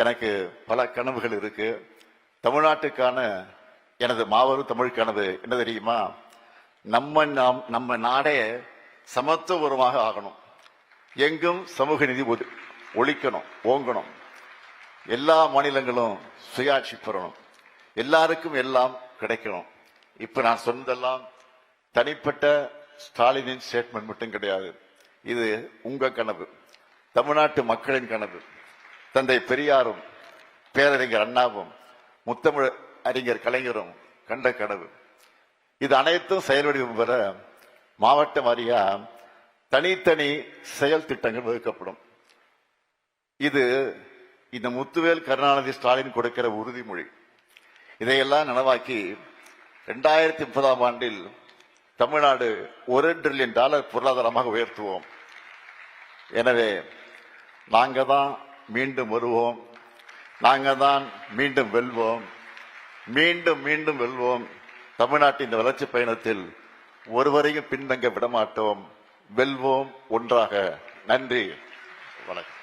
எனக்கு பல கனவுகள் இருக்கு. தமிழ்நாட்டுக்கான எனது மாபெரும் தமிழ் கனவு என்ன தெரியுமா? நம்ம நாடே சமத்துவபூர்வமாக ஆகணும். எங்கும் சமூக நீதி ஒழிக்கணும், ஓங்கணும். எல்லா மாநிலங்களும் சுயாட்சி பெறணும். எல்லாருக்கும் எல்லாம் கிடைக்கணும். இப்ப நான் சொன்னதெல்லாம் தனிப்பட்ட ஸ்டாலினின் ஸ்டேட்மெண்ட் மட்டும் கிடையாது. இது உங்க கனவு, தமிழ்நாட்டு மக்களின் கனவு. தந்தை பெரியாரும் பேரறிஞர் அண்ணாவும் முத்தமிழ் அறிஞர் கலைஞரும் கண்ட கனவு. இது அனைத்தும் செயல்வடிவம் பெற மாவட்ட வாரியா தனித்தனி செயல் திட்டங்கள் வகுக்கப்படும். இது இந்த முத்துவேல் கருணாநிதி ஸ்டாலின் கொடுக்கிற உறுதிமொழி. இதையெல்லாம் நனவாக்கி 2030ஆம் ஆண்டில் தமிழ்நாடு $1 டிரில்லியன் பொருளாதாரமாக உயர்த்துவோம். எனவே நாங்க தான் மீண்டும் வருவோம், நாங்க தான் மீண்டும் வெல்வோம், மீண்டும் மீண்டும் வெல்வோம். தமிழ்நாட்டின் இந்த வளர்ச்சி பயணத்தில் ஒருவரையும் பின்தங்க விடமாட்டோம். வெல்வோம் ஒன்றாக. நன்றி, வணக்கம்.